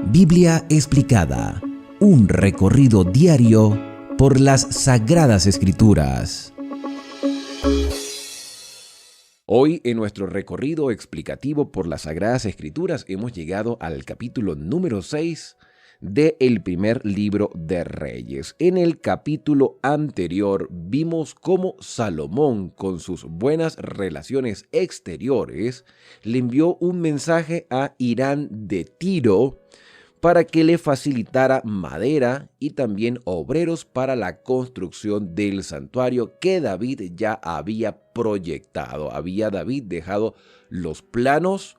Biblia explicada, un recorrido diario por las Sagradas Escrituras. Hoy en nuestro recorrido explicativo por las Sagradas Escrituras hemos llegado al capítulo número 6 del primer libro de Reyes. En el capítulo anterior vimos cómo Salomón, con sus buenas relaciones exteriores, le envió un mensaje a Hirán de Tiro para que le facilitara madera y también obreros para la construcción del santuario que David ya había proyectado. Había David dejado los planos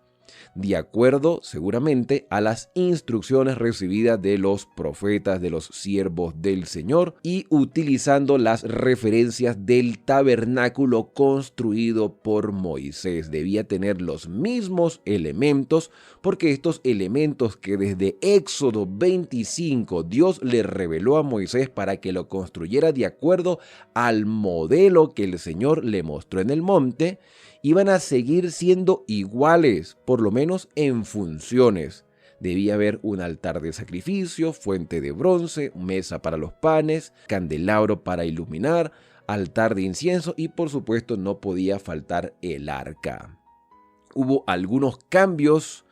de acuerdo seguramente a las instrucciones recibidas de los profetas, de los siervos del Señor, y utilizando las referencias del tabernáculo construido por Moisés. Debía tener los mismos elementos, porque estos elementos que desde Éxodo 25 Dios le reveló a Moisés para que lo construyera de acuerdo al modelo que el Señor le mostró en el monte, iban a seguir siendo iguales, por lo menos en funciones. Debía haber un altar de sacrificio, fuente de bronce, mesa para los panes, candelabro para iluminar, altar de incienso y por supuesto no podía faltar el arca. Hubo algunos cambios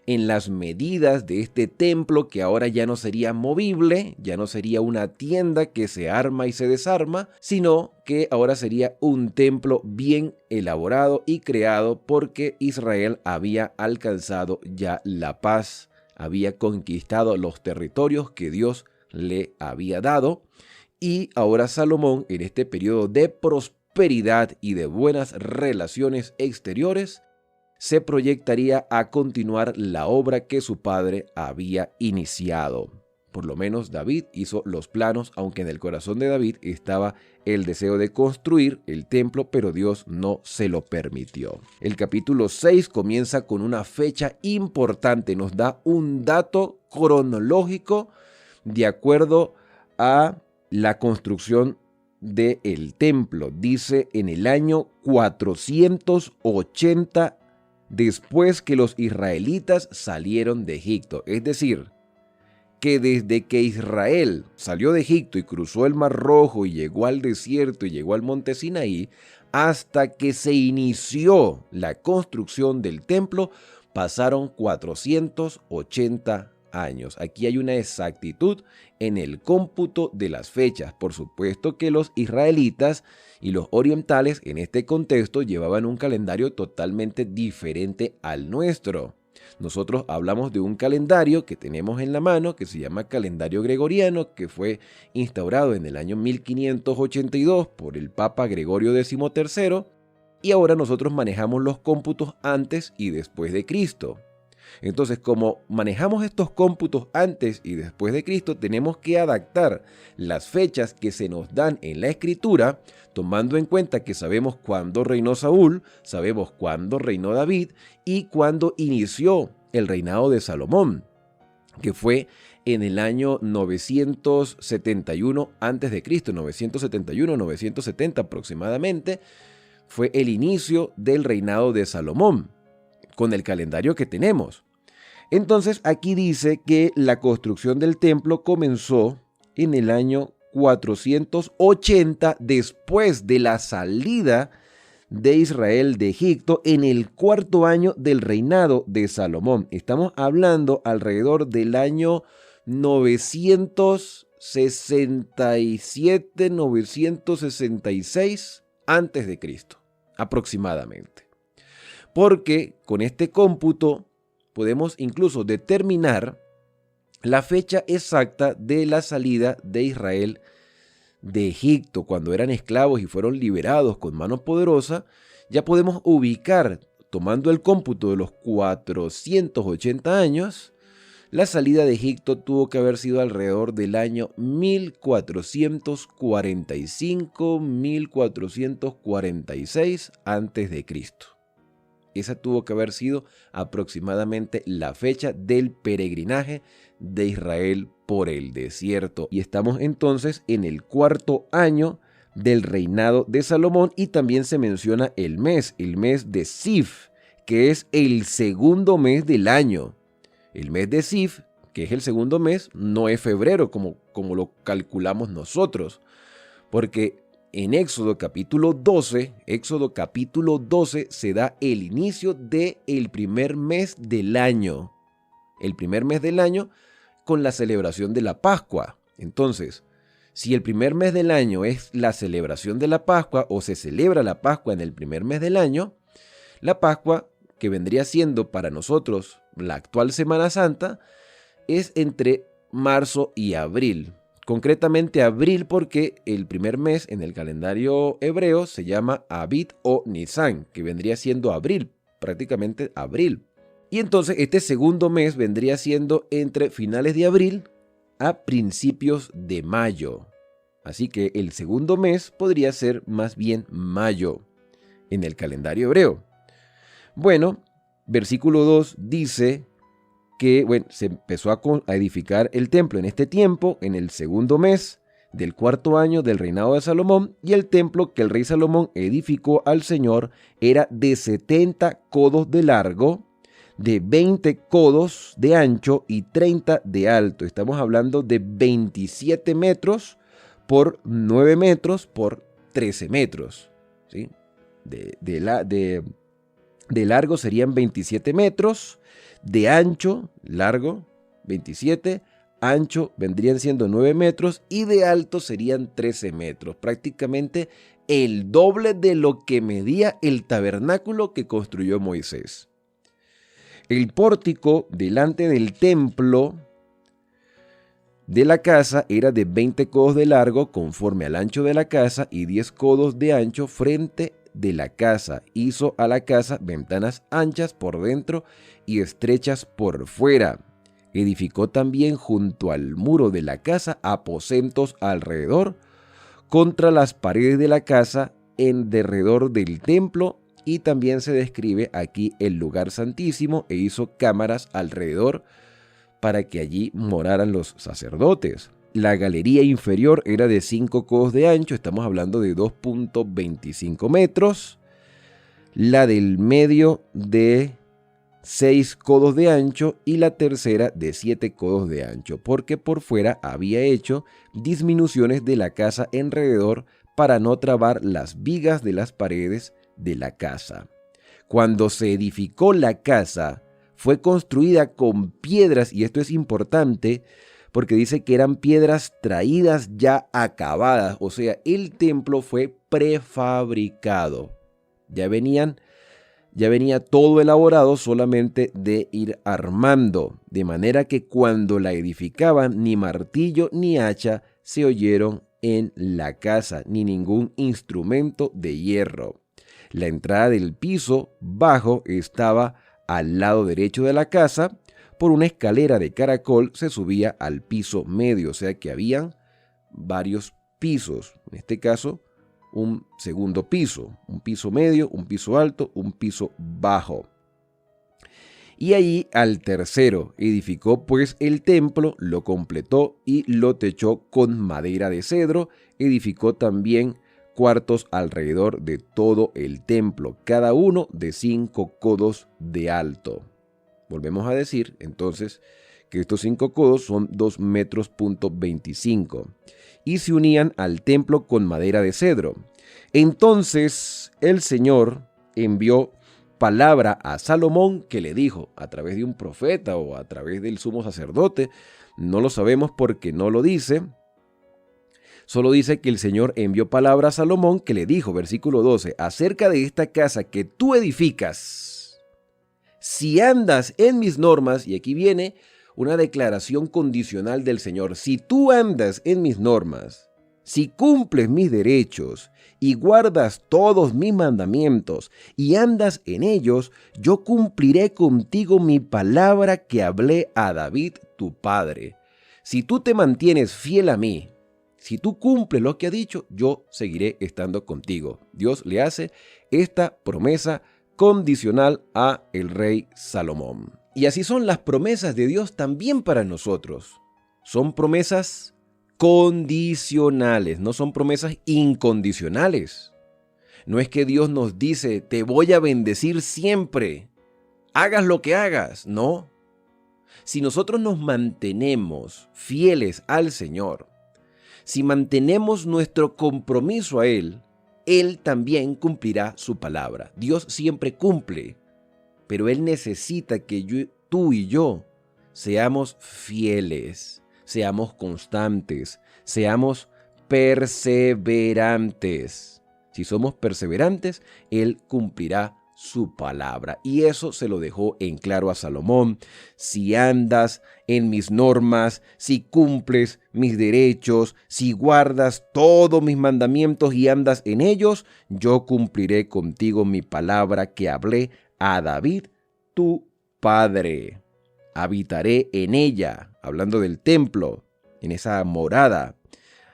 en las medidas de este templo, que ahora ya no sería movible, ya no sería una tienda que se arma y se desarma, sino que ahora sería un templo bien elaborado y creado, porque Israel había alcanzado ya la paz, había conquistado los territorios que Dios le había dado, y ahora Salomón, en este periodo de prosperidad y de buenas relaciones exteriores, se proyectaría a continuar la obra que su padre había iniciado. Por lo menos David hizo los planos, aunque en el corazón de David estaba el deseo de construir el templo, pero Dios no se lo permitió. El capítulo 6 comienza con una fecha importante, nos da un dato cronológico de acuerdo a la construcción del templo. Dice en el año 480 después que los israelitas salieron de Egipto. Es decir, que desde que Israel salió de Egipto y cruzó el Mar Rojo y llegó al desierto y llegó al monte Sinaí, hasta que se inició la construcción del templo, pasaron 480 años. Aquí hay una exactitud en el cómputo de las fechas. Por supuesto que los israelitas y los orientales en este contexto llevaban un calendario totalmente diferente al nuestro. Nosotros hablamos de un calendario que tenemos en la mano que se llama calendario gregoriano, que fue instaurado en el año 1582 por el Papa Gregorio XIII, y ahora nosotros manejamos los cómputos antes y después de Cristo. Entonces, como manejamos estos cómputos antes y después de Cristo, tenemos que adaptar las fechas que se nos dan en la Escritura, tomando en cuenta que sabemos cuándo reinó Saúl, sabemos cuándo reinó David y cuándo inició el reinado de Salomón, que fue en el año 971 a.C., 971-970 aproximadamente, fue el inicio del reinado de Salomón, con el calendario que tenemos. Entonces aquí dice que la construcción del templo comenzó en el año 480 después de la salida de Israel de Egipto, en el cuarto año del reinado de Salomón. Estamos hablando alrededor del año 967-966 antes de Cristo, aproximadamente. Porque con este cómputo podemos incluso determinar la fecha exacta de la salida de Israel de Egipto, cuando eran esclavos y fueron liberados con mano poderosa. Ya podemos ubicar, tomando el cómputo de los 480 años, la salida de Egipto tuvo que haber sido alrededor del año 1445-1446 antes de Cristo. Esa tuvo que haber sido aproximadamente la fecha del peregrinaje de Israel por el desierto. Y estamos entonces en el cuarto año del reinado de Salomón, y también se menciona el mes de Sif, que es el segundo mes del año. El mes de Sif que es el segundo mes, no es febrero como lo calculamos nosotros, porque en Éxodo capítulo 12 se da el inicio del primer mes del año. El primer mes del año con la celebración de la Pascua. Entonces, si el primer mes del año es la celebración de la Pascua o se celebra la Pascua en el primer mes del año, la Pascua, que vendría siendo para nosotros la actual Semana Santa, es entre marzo y abril. Concretamente abril porque el primer mes en el calendario hebreo se llama Abib o Nisan, que vendría siendo abril, prácticamente abril. Y entonces este segundo mes vendría siendo entre finales de abril a principios de mayo. Así que el segundo mes podría ser más bien mayo en el calendario hebreo. Bueno, versículo 2 dice que se empezó a edificar el templo en este tiempo, en el segundo mes del cuarto año del reinado de Salomón, y el templo que el rey Salomón edificó al Señor era de 70 codos de largo, de 20 codos de ancho y 30 de alto. Estamos hablando de 27 metros por 9 metros por 13 metros. ¿Sí? De largo serían 27 metros, de ancho, largo, 27, ancho vendrían siendo 9 metros y de alto serían 13 metros. Prácticamente el doble de lo que medía el tabernáculo que construyó Moisés. El pórtico delante del templo de la casa era de 20 codos de largo conforme al ancho de la casa y 10 codos de ancho frente de la casa. Hizo a la casa ventanas anchas por dentro y estrechas por fuera. Edificó también junto al muro de la casa aposentos alrededor, contra las paredes de la casa en derredor del templo, y también se describe aquí el lugar santísimo e hizo cámaras alrededor para que allí moraran los sacerdotes. La galería inferior era de 5 codos de ancho, estamos hablando de 2.25 metros. La del medio de 6 codos de ancho y la tercera de 7 codos de ancho, porque por fuera había hecho disminuciones de la casa alrededor para no trabar las vigas de las paredes de la casa. Cuando se edificó la casa, fue construida con piedras, y esto es importante porque dice que eran piedras traídas ya acabadas, o sea, el templo fue prefabricado. Ya venía todo elaborado, solamente de ir armando, de manera que cuando la edificaban ni martillo ni hacha se oyeron en la casa, ni ningún instrumento de hierro. La entrada del piso bajo estaba al lado derecho de la casa. Por una escalera de caracol se subía al piso medio, o sea que habían varios pisos. En este caso, un segundo piso, un piso medio, un piso alto, un piso bajo. Y allí al tercero edificó pues el templo, lo completó y lo techó con madera de cedro. Edificó también cuartos alrededor de todo el templo, cada uno de 5 codos de alto. Volvemos a decir entonces que estos 5 codos son 2 metros punto 25 y se unían al templo con madera de cedro. Entonces el Señor envió palabra a Salomón, que le dijo a través de un profeta o a través del sumo sacerdote, no lo sabemos porque no lo dice. Solo dice que el Señor envió palabra a Salomón, que le dijo, versículo 12, acerca de esta casa que tú edificas, si andas en mis normas, y aquí viene una declaración condicional del Señor, si tú andas en mis normas, si cumples mis derechos y guardas todos mis mandamientos y andas en ellos, yo cumpliré contigo mi palabra que hablé a David tu padre. Si tú te mantienes fiel a mí, si tú cumples lo que ha dicho, yo seguiré estando contigo. Dios le hace esta promesa condicional a el rey Salomón. Y así son las promesas de Dios también para nosotros. Son promesas condicionales, no son promesas incondicionales. No es que Dios nos dice, te voy a bendecir siempre, hagas lo que hagas, no. Si nosotros nos mantenemos fieles al Señor, si mantenemos nuestro compromiso a Él, Él también cumplirá su palabra. Dios siempre cumple, pero Él necesita que tú y yo seamos fieles, seamos constantes, seamos perseverantes. Si somos perseverantes, Él cumplirá su palabra. Y eso se lo dejó en claro a Salomón. Si andas en mis normas, si cumples mis derechos, si guardas todos mis mandamientos y andas en ellos, yo cumpliré contigo mi palabra que hablé a David, tu padre. Habitaré en ella, hablando del templo, en esa morada.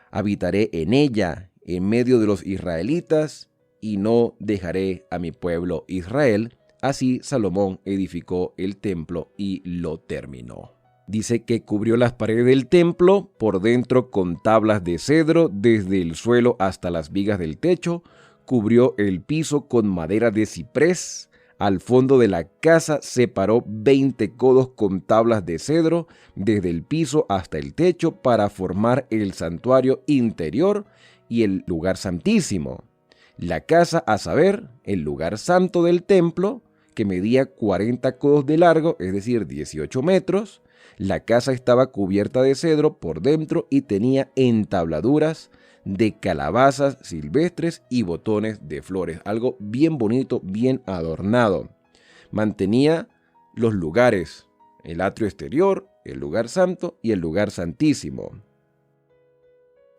Habitaré en ella, en medio de los israelitas, y no dejaré a mi pueblo Israel. Así Salomón edificó el templo y lo terminó. Dice que cubrió las paredes del templo por dentro con tablas de cedro desde el suelo hasta las vigas del techo, cubrió el piso con madera de ciprés. Al fondo de la casa separó 20 codos con tablas de cedro desde el piso hasta el techo para formar el santuario interior y el lugar santísimo. La casa, a saber, el lugar santo del templo, que medía 40 codos de largo, es decir, 18 metros. La casa estaba cubierta de cedro por dentro y tenía entabladuras de calabazas silvestres y botones de flores. Algo bien bonito, bien adornado. Mantenía los lugares, el atrio exterior, el lugar santo y el lugar santísimo.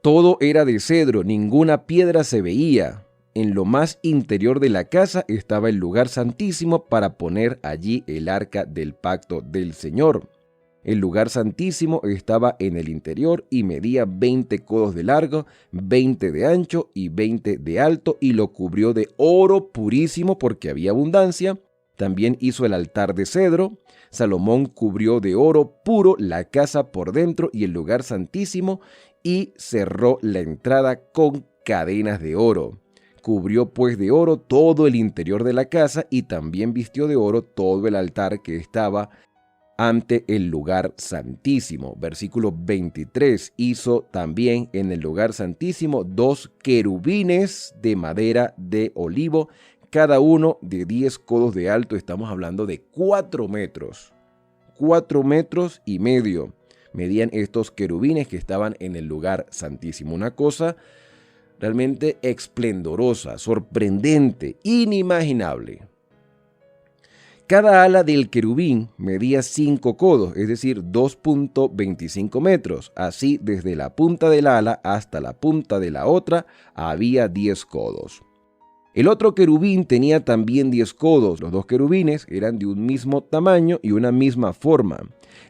Todo era de cedro, ninguna piedra se veía. En lo más interior de la casa estaba el lugar santísimo para poner allí el arca del pacto del Señor. El lugar santísimo estaba en el interior y medía 20 codos de largo, 20 de ancho y 20 de alto, y lo cubrió de oro purísimo porque había abundancia. También hizo el altar de cedro. Salomón cubrió de oro puro la casa por dentro y el lugar santísimo y cerró la entrada con cadenas de oro. Cubrió pues de oro todo el interior de la casa y también vistió de oro todo el altar que estaba ante el lugar santísimo. Versículo 23. Hizo también en el lugar santísimo 2 querubines de madera de olivo, cada uno de 10 codos de alto. Estamos hablando de 4 metros. 4 metros y medio medían estos querubines que estaban en el lugar santísimo. Una cosa realmente esplendorosa, sorprendente, inimaginable. Cada ala del querubín medía 5 codos, es decir, 2.25 metros. Así, desde la punta del ala hasta la punta de la otra, había 10 codos. El otro querubín tenía también 10 codos. Los 2 querubines eran de un mismo tamaño y una misma forma.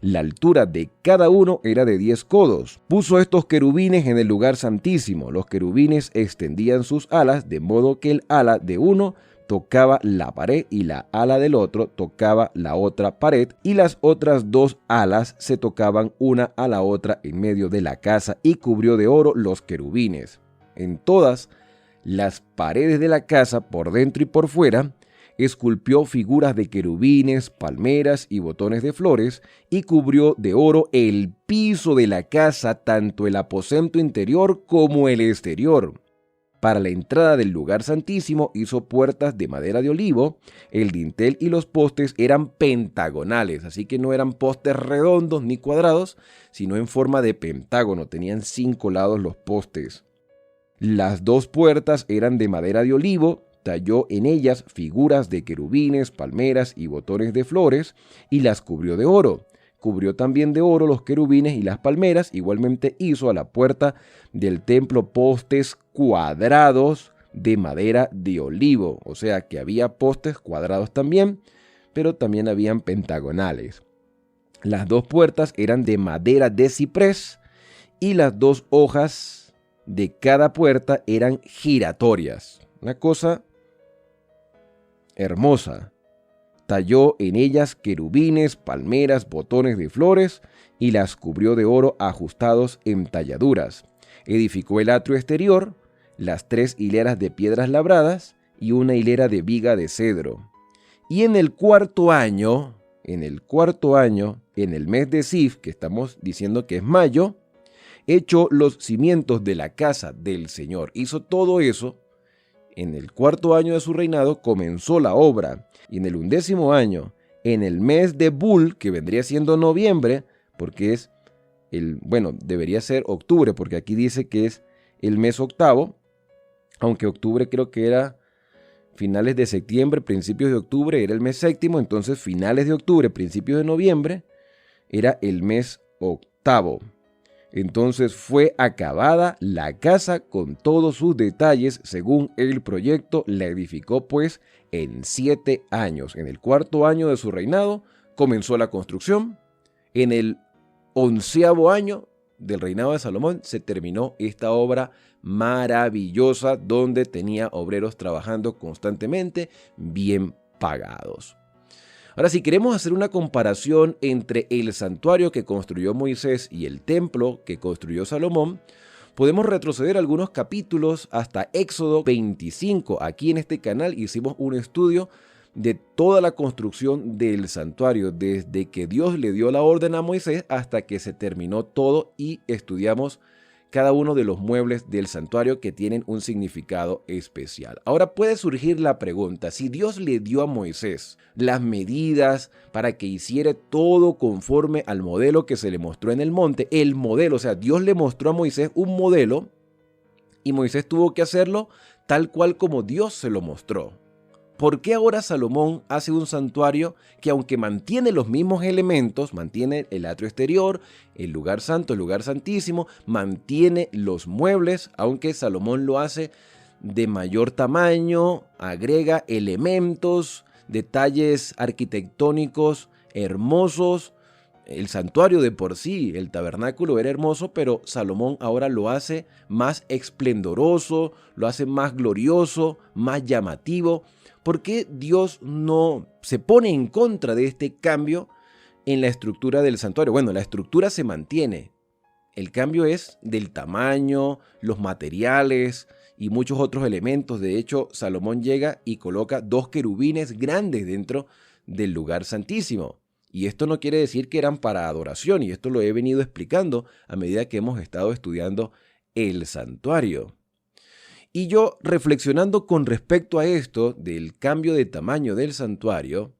La altura de cada uno era de 10 codos. Puso estos querubines en el lugar santísimo. Los querubines extendían sus alas de modo que el ala de uno tocaba la pared y la ala del otro tocaba la otra pared, y las otras 2 alas se tocaban una a la otra en medio de la casa, y cubrió de oro los querubines. En todas las paredes de la casa, por dentro y por fuera, esculpió figuras de querubines, palmeras y botones de flores, y cubrió de oro el piso de la casa, tanto el aposento interior como el exterior. Para la entrada del lugar santísimo hizo puertas de madera de olivo. El dintel y los postes eran pentagonales, así que no eran postes redondos ni cuadrados, sino en forma de pentágono. Tenían 5 lados los postes. Las 2 puertas eran de madera de olivo. Talló en ellas figuras de querubines, palmeras y botones de flores, y las cubrió de oro. Cubrió también de oro los querubines y las palmeras. Igualmente hizo a la puerta del templo postes cuadrados de madera de olivo. O sea que había postes cuadrados también, pero también habían pentagonales. Las 2 puertas eran de madera de ciprés y las 2 hojas de cada puerta eran giratorias. Una cosa hermosa. Talló en ellas querubines, palmeras, botones de flores y las cubrió de oro ajustados en talladuras. Edificó el atrio exterior, las 3 hileras de piedras labradas y una hilera de viga de cedro. Y en el 4.º año en el cuarto año, en el mes de Sif, que estamos diciendo que es mayo, echó los cimientos de la casa del Señor. Hizo todo eso. En el cuarto año de su reinado comenzó la obra. Y en el 11º año, en el mes de Bul, que vendría siendo noviembre, porque es debería ser octubre, porque aquí dice que es el mes octavo, aunque octubre creo que era finales de septiembre, principios de octubre era el mes séptimo, entonces finales de octubre, principios de noviembre era el mes octavo. Entonces fue acabada la casa con todos sus detalles según el proyecto. La edificó pues en 7 años. En el cuarto año de su reinado comenzó la construcción. En el 11º año del reinado de Salomón se terminó esta obra maravillosa donde tenía obreros trabajando constantemente, bien pagados. Ahora, si queremos hacer una comparación entre el santuario que construyó Moisés y el templo que construyó Salomón, podemos retroceder algunos capítulos hasta Éxodo 25. Aquí en este canal hicimos un estudio de toda la construcción del santuario, desde que Dios le dio la orden a Moisés hasta que se terminó todo, y estudiamos cada uno de los muebles del santuario que tienen un significado especial. Ahora puede surgir la pregunta, si Dios le dio a Moisés las medidas para que hiciera todo conforme al modelo que se le mostró en el monte, el modelo, o sea, Dios le mostró a Moisés un modelo y Moisés tuvo que hacerlo tal cual como Dios se lo mostró. ¿Por qué ahora Salomón hace un santuario que, aunque mantiene los mismos elementos, mantiene el atrio exterior, el lugar santo, el lugar santísimo, mantiene los muebles, aunque Salomón lo hace de mayor tamaño, agrega elementos, detalles arquitectónicos hermosos? El santuario de por sí, el tabernáculo era hermoso, pero Salomón ahora lo hace más esplendoroso, lo hace más glorioso, más llamativo. ¿Por qué Dios no se pone en contra de este cambio en la estructura del santuario? Bueno, la estructura se mantiene. El cambio es del tamaño, los materiales y muchos otros elementos. De hecho, Salomón llega y coloca 2 querubines grandes dentro del lugar santísimo. Y esto no quiere decir que eran para adoración, y esto lo he venido explicando a medida que hemos estado estudiando el santuario. Y yo, reflexionando con respecto a esto del cambio de tamaño del santuario,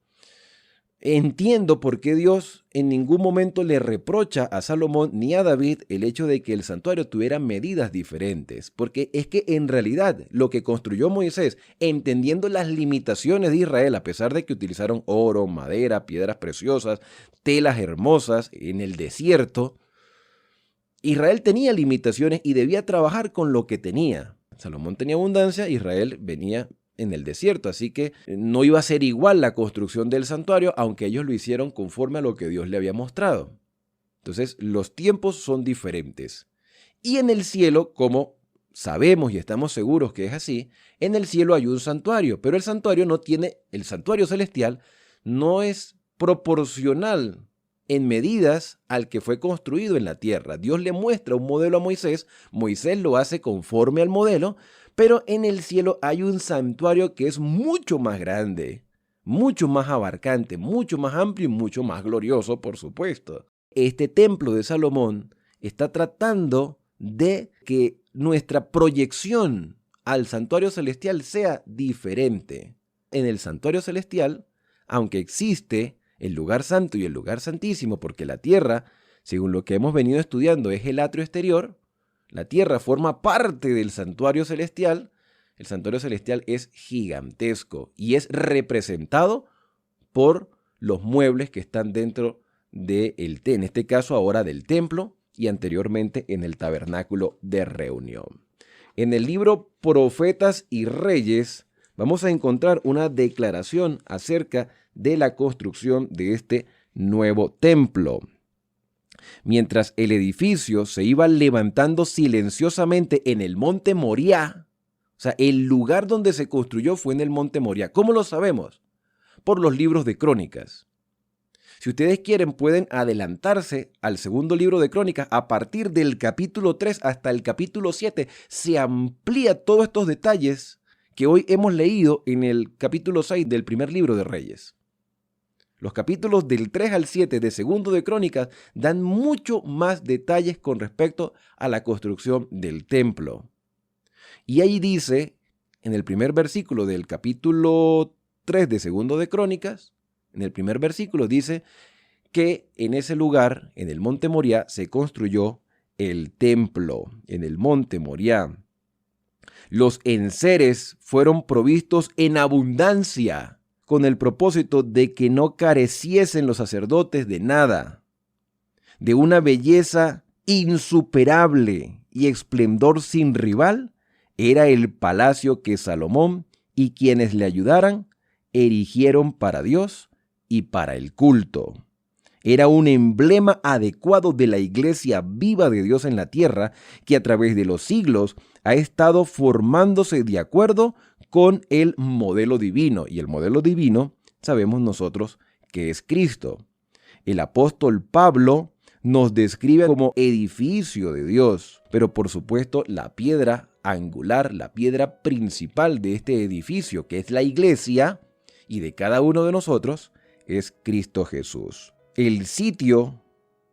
entiendo por qué Dios en ningún momento le reprocha a Salomón ni a David el hecho de que el santuario tuviera medidas diferentes, porque es que en realidad lo que construyó Moisés, entendiendo las limitaciones de Israel, a pesar de que utilizaron oro, madera, piedras preciosas, telas hermosas en el desierto, Israel tenía limitaciones y debía trabajar con lo que tenía. Salomón tenía abundancia, Israel venía en el desierto, así que no iba a ser igual la construcción del santuario, aunque ellos lo hicieron conforme a lo que Dios le había mostrado. Entonces, los tiempos son diferentes. Y en el cielo, como sabemos y estamos seguros que es así, en el cielo hay un santuario, pero el santuario celestial no es proporcional en medidas al que fue construido en la tierra. Dios le muestra un modelo a Moisés, Moisés lo hace conforme al modelo, pero en el cielo hay un santuario que es mucho más grande, mucho más abarcante, mucho más amplio y mucho más glorioso, por supuesto. Este templo de Salomón está tratando de que nuestra proyección al santuario celestial sea diferente. En el santuario celestial, aunque existe el lugar santo y el lugar santísimo, porque la tierra, según lo que hemos venido estudiando, es el atrio exterior, la tierra forma parte del santuario celestial. El santuario celestial es gigantesco y es representado por los muebles que están dentro en este caso ahora del templo, y anteriormente en el tabernáculo de reunión. En el libro Profetas y Reyes vamos a encontrar una declaración acerca de la construcción de este nuevo templo. Mientras el edificio se iba levantando silenciosamente en el monte Moriah, o sea, el lugar donde se construyó fue en el monte Moriah. ¿Cómo lo sabemos? Por los libros de Crónicas. Si ustedes quieren, pueden adelantarse al segundo libro de Crónicas. A partir del capítulo 3 hasta el capítulo 7 se amplía todos estos detalles que hoy hemos leído en el capítulo 6 del primer libro de Reyes. Los capítulos del 3 al 7 de Segundo de Crónicas dan mucho más detalles con respecto a la construcción del templo. Y ahí dice, en el primer versículo del capítulo 3 de Segundo de Crónicas, en el primer versículo dice que en ese lugar, en el monte Moriah, se construyó el templo, en el monte Moriah. Los enseres fueron provistos en abundancia, con el propósito de que no careciesen los sacerdotes de nada, de una belleza insuperable y esplendor sin rival. Era el palacio que Salomón y quienes le ayudaran erigieron para Dios y para el culto. Era un emblema adecuado de la iglesia viva de Dios en la tierra, que a través de los siglos ha estado formándose de acuerdo con el modelo divino. Y el modelo divino sabemos nosotros que es Cristo. El apóstol Pablo nos describe como edificio de Dios, pero por supuesto la piedra angular, la piedra principal de este edificio, que es la iglesia, y de cada uno de nosotros, es Cristo Jesús. El sitio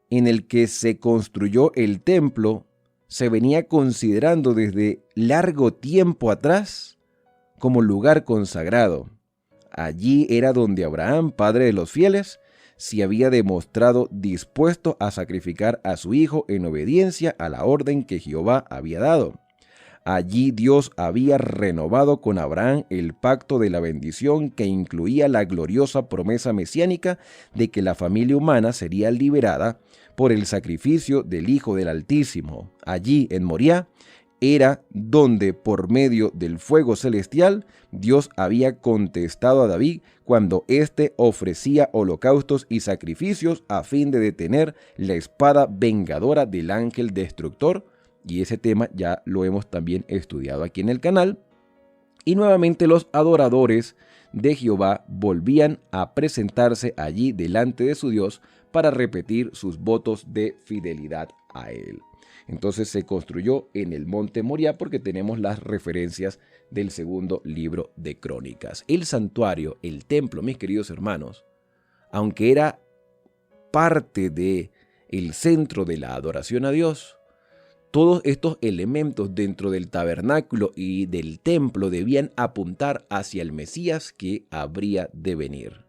en el que se construyó el templo se venía considerando desde largo tiempo atrás como lugar consagrado. Allí era donde Abraham, padre de los fieles, se había demostrado dispuesto a sacrificar a su hijo en obediencia a la orden que Jehová había dado. Allí Dios había renovado con Abraham el pacto de la bendición que incluía la gloriosa promesa mesiánica de que la familia humana sería liberada por el sacrificio del Hijo del Altísimo. Allí, en Moriah, era donde, por medio del fuego celestial, Dios había contestado a David cuando éste ofrecía holocaustos y sacrificios a fin de detener la espada vengadora del ángel destructor. Y ese tema ya lo hemos también estudiado aquí en el canal. Y nuevamente los adoradores de Jehová volvían a presentarse allí delante de su Dios para repetir sus votos de fidelidad a él. Entonces se construyó en el monte Moriah porque tenemos las referencias del segundo libro de Crónicas. El santuario, el templo, mis queridos hermanos, aunque era parte del centro de la adoración a Dios, todos estos elementos dentro del tabernáculo y del templo debían apuntar hacia el Mesías que habría de venir,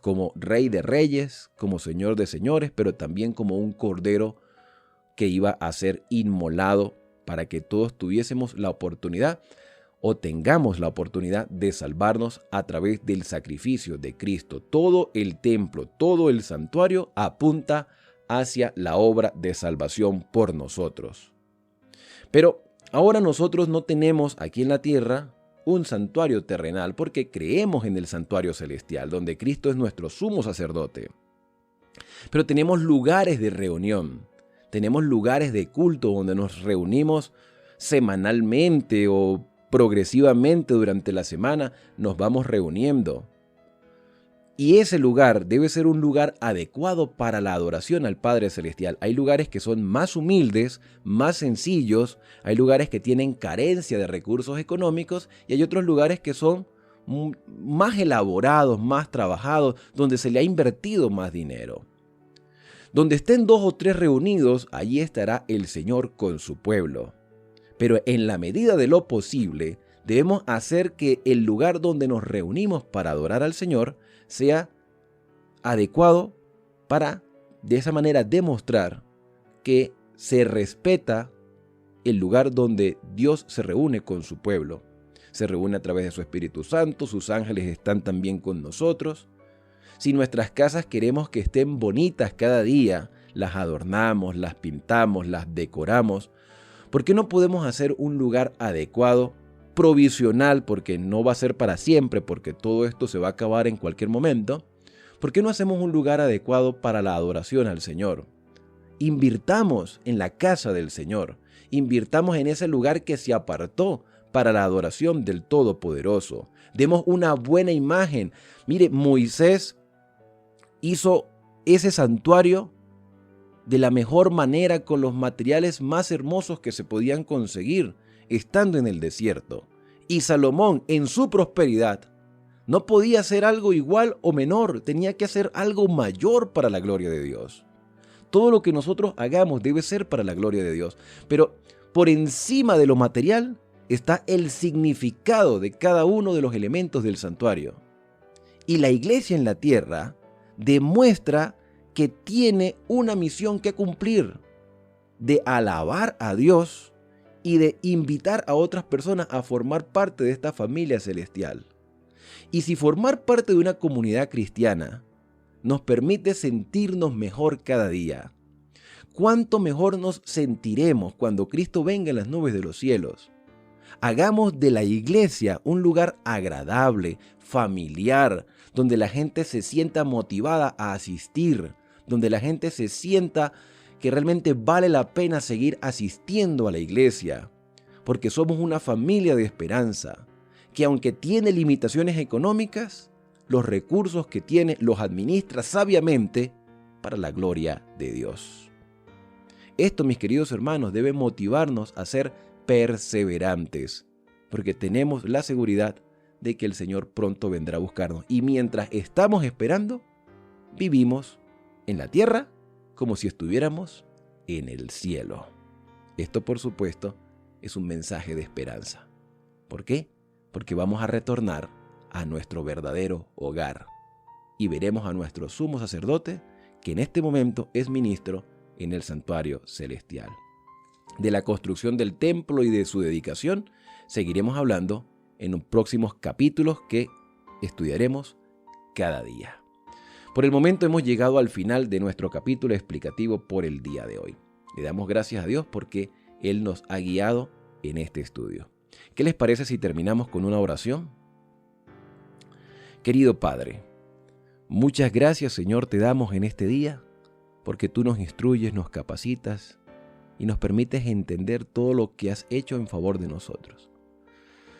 como Rey de Reyes, como Señor de Señores, pero también como un Cordero que iba a ser inmolado para que todos tuviésemos la oportunidad o tengamos la oportunidad de salvarnos a través del sacrificio de Cristo. Todo el templo, todo el santuario apunta hacia la obra de salvación por nosotros. Pero ahora nosotros no tenemos aquí en la tierra un santuario terrenal porque creemos en el santuario celestial, donde Cristo es nuestro sumo sacerdote. Pero tenemos lugares de reunión, tenemos lugares de culto donde nos reunimos semanalmente o progresivamente durante la semana, nos vamos reuniendo. Y ese lugar debe ser un lugar adecuado para la adoración al Padre Celestial. Hay lugares que son más humildes, más sencillos, hay lugares que tienen carencia de recursos económicos y hay otros lugares que son más elaborados, más trabajados, donde se le ha invertido más dinero. Donde estén 2 o 3 reunidos, allí estará el Señor con su pueblo. Pero en la medida de lo posible, debemos hacer que el lugar donde nos reunimos para adorar al Señor sea adecuado para, de esa manera, demostrar que se respeta el lugar donde Dios se reúne con su pueblo. Se reúne a través de su Espíritu Santo, sus ángeles están también con nosotros. Si nuestras casas queremos que estén bonitas cada día, las adornamos, las pintamos, las decoramos, ¿por qué no podemos hacer un lugar adecuado, provisional, porque no va a ser para siempre, porque todo esto se va a acabar en cualquier momento? ¿Por qué no hacemos un lugar adecuado para la adoración al Señor? Invirtamos en la casa del Señor, invirtamos en ese lugar que se apartó para la adoración del Todopoderoso. Demos una buena imagen. Mire, Moisés hizo ese santuario de la mejor manera con los materiales más hermosos que se podían conseguir estando en el desierto. Y Salomón, en su prosperidad, No podía hacer algo igual o menor, tenía que hacer algo mayor para la gloria de Dios. Todo lo que nosotros hagamos debe ser para la gloria de Dios. Pero por encima de lo material está el significado de cada uno de los elementos del santuario. Y la iglesia en la tierra demuestra que tiene una misión que cumplir, de alabar a Dios y de invitar a otras personas a formar parte de esta familia celestial. Y si formar parte de una comunidad cristiana nos permite sentirnos mejor cada día, ¿cuánto mejor nos sentiremos cuando Cristo venga en las nubes de los cielos? Hagamos de la iglesia un lugar agradable, familiar, donde la gente se sienta motivada a asistir, donde la gente se sienta que realmente vale la pena seguir asistiendo a la iglesia, porque somos una familia de esperanza, que aunque tiene limitaciones económicas, los recursos que tiene los administra sabiamente para la gloria de Dios. Esto, mis queridos hermanos, debe motivarnos a ser perseverantes, porque tenemos la seguridad de que el Señor pronto vendrá a buscarnos. Y mientras estamos esperando, vivimos en la tierra como si estuviéramos en el cielo. Esto, por supuesto, es un mensaje de esperanza. ¿Por qué? Porque vamos a retornar a nuestro verdadero hogar y veremos a nuestro sumo sacerdote, que en este momento es ministro en el santuario celestial. De la construcción del templo y de su dedicación seguiremos hablando en los próximos capítulos que estudiaremos cada día. Por el momento hemos llegado al final de nuestro capítulo explicativo por el día de hoy. Le damos gracias a Dios porque Él nos ha guiado en este estudio. ¿Qué les parece si terminamos con una oración? Querido Padre, muchas gracias, Señor, te damos en este día porque tú nos instruyes, nos capacitas y nos permites entender todo lo que has hecho en favor de nosotros.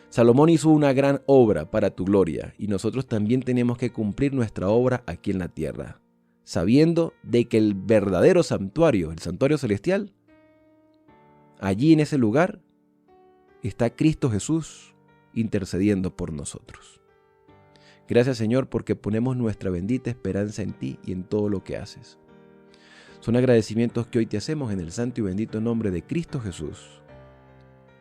Salomón hizo una gran obra para tu gloria y nosotros también tenemos que cumplir nuestra obra aquí en la tierra, sabiendo de que el verdadero santuario, el santuario celestial, allí en ese lugar está Cristo Jesús intercediendo por nosotros. Gracias, Señor, porque ponemos nuestra bendita esperanza en ti y en todo lo que haces. Son agradecimientos que hoy te hacemos en el santo y bendito nombre de Cristo Jesús.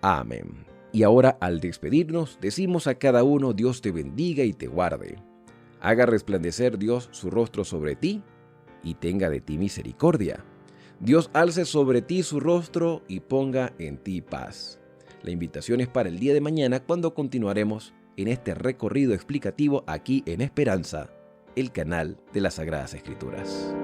Amén. Y ahora, al despedirnos, decimos a cada uno: Dios te bendiga y te guarde. Haga resplandecer Dios su rostro sobre ti y tenga de ti misericordia. Dios alce sobre ti su rostro y ponga en ti paz. La invitación es para el día de mañana, cuando continuaremos en este recorrido explicativo aquí en Esperanza, el canal de las Sagradas Escrituras.